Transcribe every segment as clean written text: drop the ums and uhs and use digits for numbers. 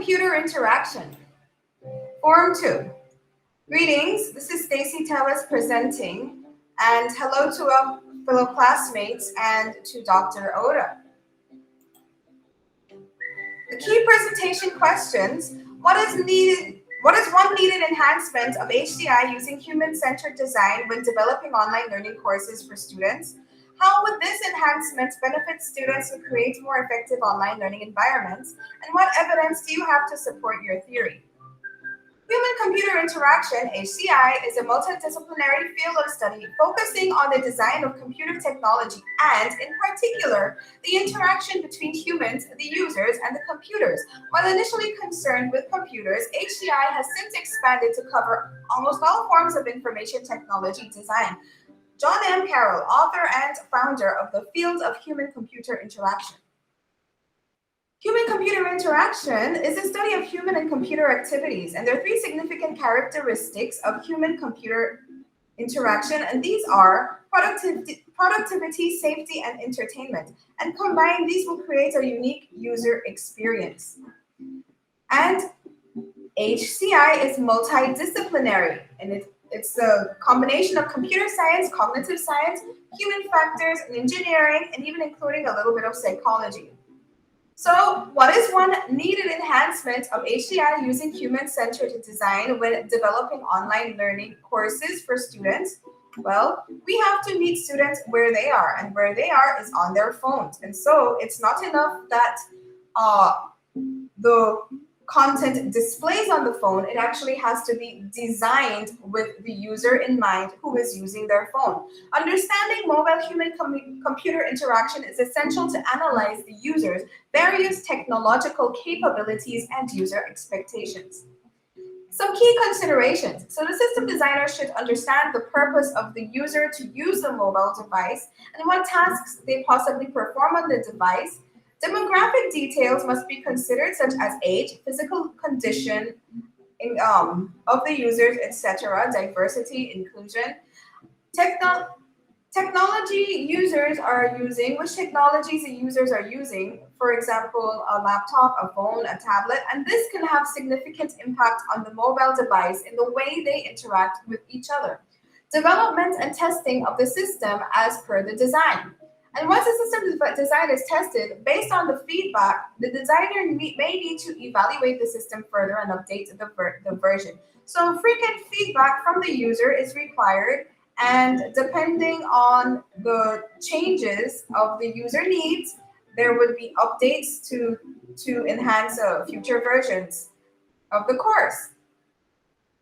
computer interaction. Form 2. Greetings, this is Stacy Tellis presenting, and hello to our fellow classmates and to Dr. Oda. The key presentation questions: what is one needed enhancement of HDI using human-centered design when developing online learning courses for students? How would this enhancement benefit students who create more effective online learning environments? And what evidence do you have to support your theory? Human-computer interaction, HCI, is a multidisciplinary field of study focusing on the design of computer technology and, in particular, the interaction between humans, the users, and the computers. While initially concerned with computers, HCI has since expanded to cover almost all forms of information technology design. John M. Carroll, author and founder of the field of human-computer interaction. Human-computer interaction is a study of human and computer activities, and there are three significant characteristics of human-computer interaction, and these are productivity, safety, and entertainment. And combined, these will create a unique user experience. And HCI is multidisciplinary, and it's a combination of computer science, cognitive science, human factors, and engineering, and even including a little bit of psychology. So, what is one needed enhancement of HCI using human-centered design when developing online learning courses for students? Well, we have to meet students where they are, and where they are is on their phones. And so, it's not enough that the content displays on the phone. It actually has to be designed with the user in mind who is using their phone. Understanding mobile human-computer interaction is essential to analyze the user's various technological capabilities and user expectations. Some key considerations. So the system designer should understand the purpose of the user to use the mobile device and what tasks they possibly perform on the device. Demographic details must be considered, such as age, physical condition of the users, etc., diversity, inclusion. Technology users are using, which technologies the users are using, for example, a laptop, a phone, a tablet, and this can have significant impact on the mobile device in the way they interact with each other. Development and testing of the system as per the design. And once the system design is tested, based on the feedback, the designer may need to evaluate the system further and update the version. So frequent feedback from the user is required, and depending on the changes of the user needs, there would be updates to enhance future versions of the course.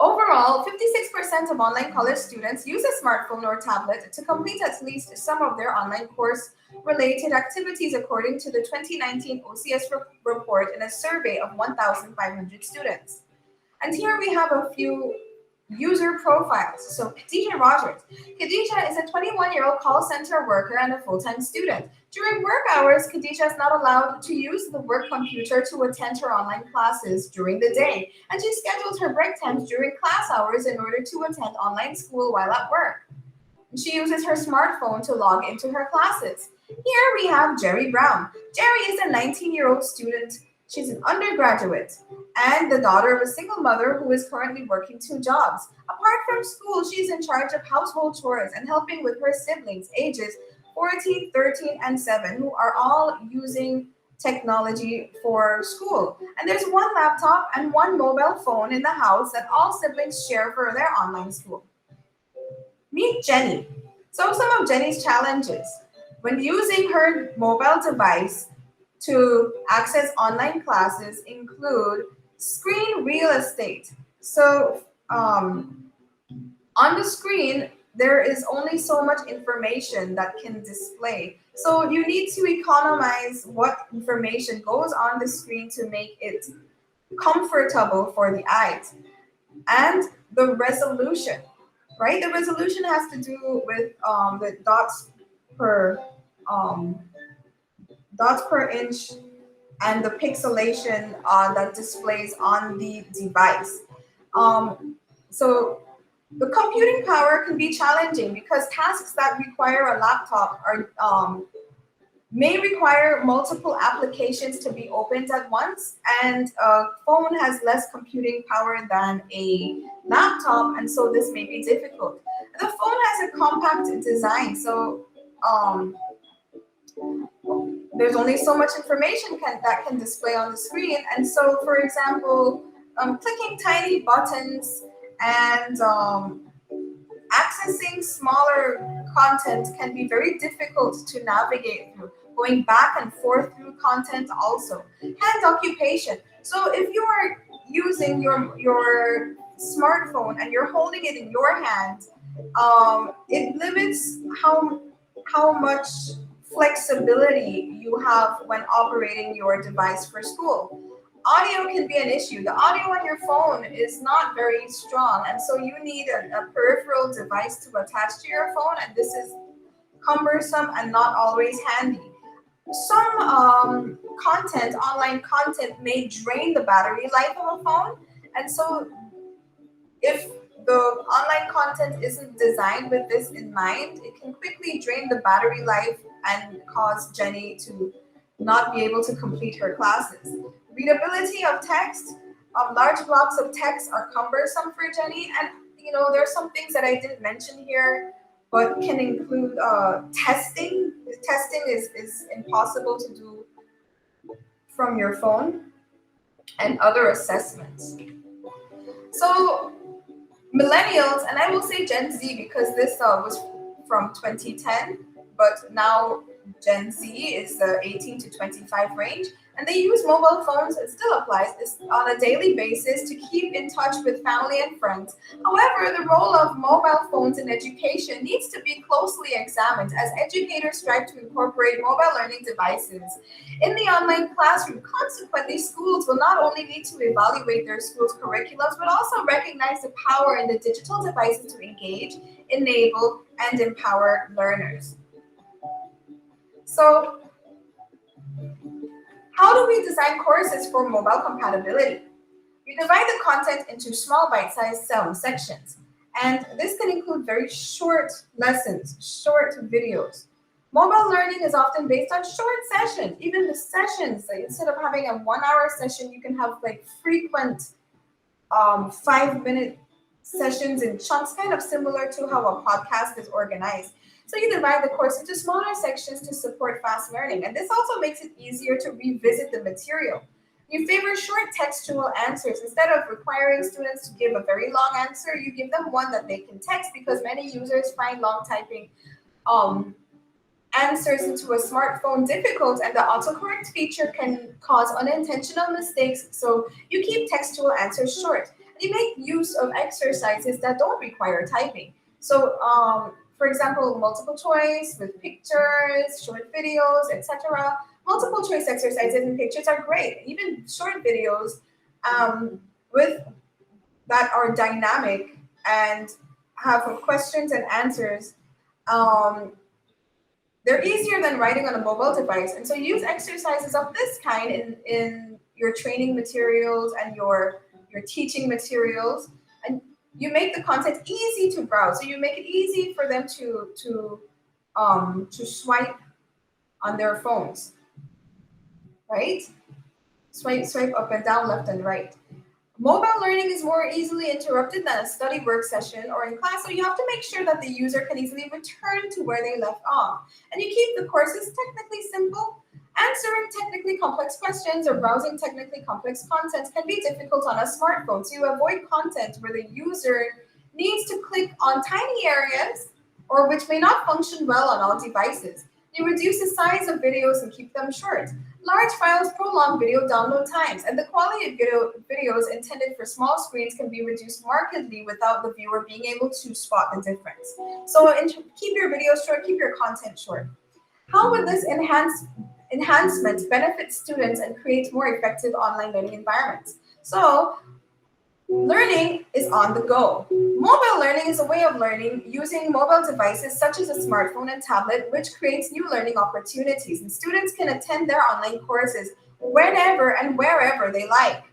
Overall, 56% of online college students use a smartphone or tablet to complete at least some of their online course-related activities, according to the 2019 OCS report in a survey of 1,500 students. And here we have a few user profiles. So Khadija Rogers. Khadija is a 21-year-old call center worker and a full-time student. During work hours, Khadija is not allowed to use the work computer to attend her online classes during the day, and she schedules her break times during class hours in order to attend online school while at work. She uses her smartphone to log into her classes. Here we have Jerry Brown. Jerry is a 19-year-old student. She's an undergraduate and the daughter of a single mother who is currently working 2 jobs. Apart from school, she's in charge of household chores and helping with her siblings, ages 14, 13, and 7, who are all using technology for school. And there's 1 laptop and 1 mobile phone in the house that all siblings share for their online school. Meet Jenny. So some of Jenny's challenges. When using her mobile device to access online classes include screen real estate. So on the screen, there is only so much information that can display. So you need to economize what information goes on the screen to make it comfortable for the eyes. And the resolution, right? The resolution has to do with the dots per inch and the pixelation that displays on the device. So the computing power can be challenging because tasks that require a laptop may require multiple applications to be opened at once, and a phone has less computing power than a laptop, and so this may be difficult. The phone has a compact design, so um, there's only so much information that can display on the screen. And so, for example, clicking tiny buttons and accessing smaller content can be very difficult to navigate through. Going back and forth through content also. Hand occupation. So if you are using your smartphone and you're holding it in your hand, it limits how much flexibility you have when operating your device for school. Audio can be an issue. The audio on your phone is not very strong, and so you need a peripheral device to attach to your phone, and this is cumbersome and not always handy. Some content, online content, may drain the battery life of a phone, and so if the online content isn't designed with this in mind, it can quickly drain the battery life and cause Jenny to not be able to complete her classes. Readability of text. Large blocks of text are cumbersome for Jenny, and there's some things that I didn't mention here, but can include testing. Testing is impossible to do from your phone, and other assessments. So millennials, and I will say Gen Z because this was from 2010, but now Gen Z is the 18 to 25 range, and they use mobile phones. It still applies this on a daily basis to keep in touch with family and friends. However, the role of mobile phones in education needs to be closely examined as educators strive to incorporate mobile learning devices in the online classroom. Consequently, schools will not only need to evaluate their school's curriculums, but also recognize the power in the digital devices to engage, enable, and empower learners. So, how do we design courses for mobile compatibility? We divide the content into small bite-sized sections, and this can include very short lessons, short videos. Mobile learning is often based on short sessions. Even the sessions, like instead of having a 1 hour session, you can have like frequent 5 minute sessions in chunks, kind of similar to how a podcast is organized. So you divide the course into smaller sections to support fast learning, and this also makes it easier to revisit the material. You favor short textual answers. Instead of requiring students to give a very long answer, you give them one that they can text because many users find long typing um, answers into a smartphone difficult, and the autocorrect feature can cause unintentional mistakes, so you keep textual answers short. You make use of exercises that don't require typing. So, for example, multiple choice with pictures, short videos, etc. Multiple choice exercises and pictures are great. Even short videos with that are dynamic and have questions and answers. Um, they're easier than writing on a mobile device. And so use exercises of this kind in your training materials and your teaching materials. And you make the content easy to browse. So you make it easy for them to swipe on their phones, right? Swipe up and down, left and right. Mobile learning is more easily interrupted than a study work session or in class, so you have to make sure that the user can easily return to where they left off. And you keep the courses technically simple. Answering technically complex questions or browsing technically complex content can be difficult on a smartphone, so you avoid content where the user needs to click on tiny areas or which may not function well on all devices. You reduce the size of videos and keep them short. Large files prolong video download times, and the quality of videos intended for small screens can be reduced markedly without the viewer being able to spot the difference. So keep your videos short, keep your content short. How would this enhancement benefit students and create more effective online learning environments? So learning is on the go. Mobile learning is a way of learning using mobile devices such as a smartphone and tablet, which creates new learning opportunities. And students can attend their online courses whenever and wherever they like.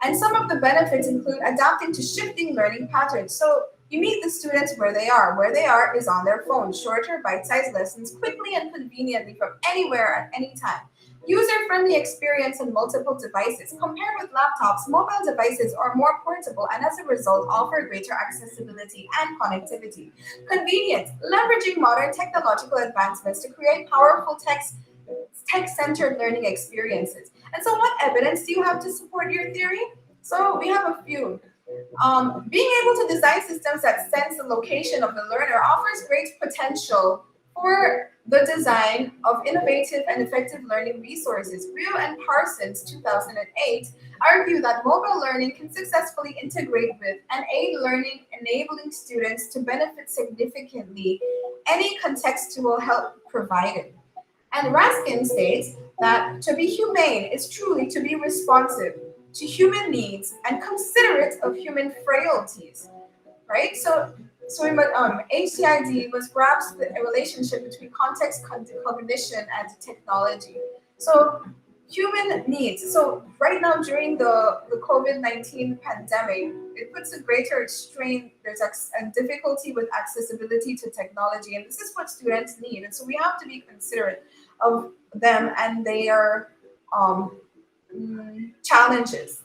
And some of the benefits include adapting to shifting learning patterns. So You meet the students where they are. Where they are is on their phone. Shorter, bite-sized lessons, quickly and conveniently from anywhere at any time. User-friendly experience on multiple devices. Compared with laptops, mobile devices are more portable and as a result offer greater accessibility and connectivity. Convenience, leveraging modern technological advancements to create powerful tech-centered learning experiences. And so what evidence do you have to support your theory? So we have a few. Being able to design systems that sense the location of the learner offers great potential for the design of innovative and effective learning resources. Rio and Parsons, 2008, argue that mobile learning can successfully integrate with and aid learning, enabling students to benefit significantly any contextual help provided. And Raskin states that to be humane is truly to be responsive to human needs and considerate of human frailties, right? HCID must grasp the relationship between context, cognition, and technology. So human needs. So right now during the COVID-19 pandemic, it puts a greater strain. There's a difficulty with accessibility to technology, and this is what students need. And so we have to be considerate of them and their um, challenges.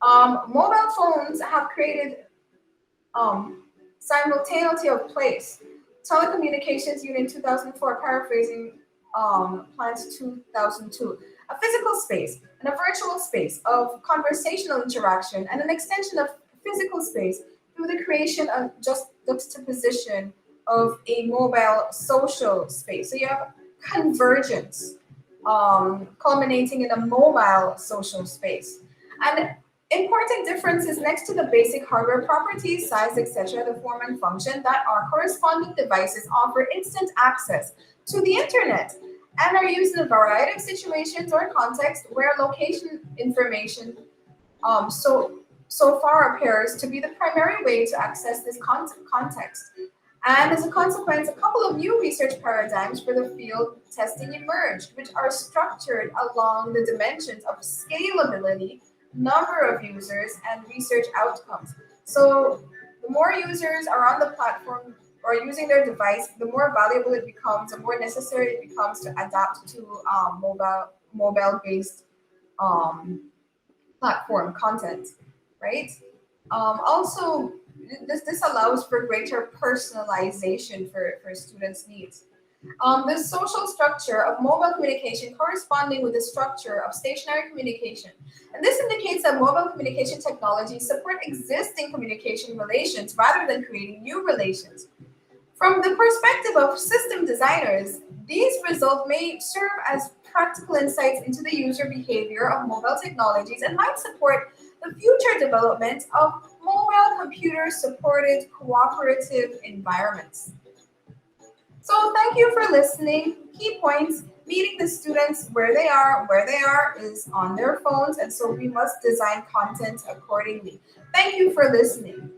Mobile phones have created um, simultaneity of place. Telecommunications Union 2004, paraphrasing Plant 2002. A physical space and a virtual space of conversational interaction and an extension of physical space through the creation of just juxtaposition of a mobile social space. So you have convergence culminating in a mobile social space. And important differences next to the basic hardware properties, size, etc., the form and function that our corresponding devices offer instant access to the internet and are used in a variety of situations or contexts where location information so far appears to be the primary way to access this context. And as a consequence, a couple of new research paradigms for the field testing emerged, which are structured along the dimensions of scalability, number of users, and research outcomes. So the more users are on the platform or using their device, the more valuable it becomes, the more necessary it becomes to adapt to mobile-based um, platform content, right? Also, this allows for greater personalization for students' needs. The social structure of mobile communication corresponding with the structure of stationary communication. And this indicates that mobile communication technologies support existing communication relations rather than creating new relations. From the perspective of system designers, these results may serve as practical insights into the user behavior of mobile technologies and might support the future development of mobile computer supported cooperative environments. So thank you for listening. Key points, meeting the students where they are is on their phones, and so we must design content accordingly. Thank you for listening.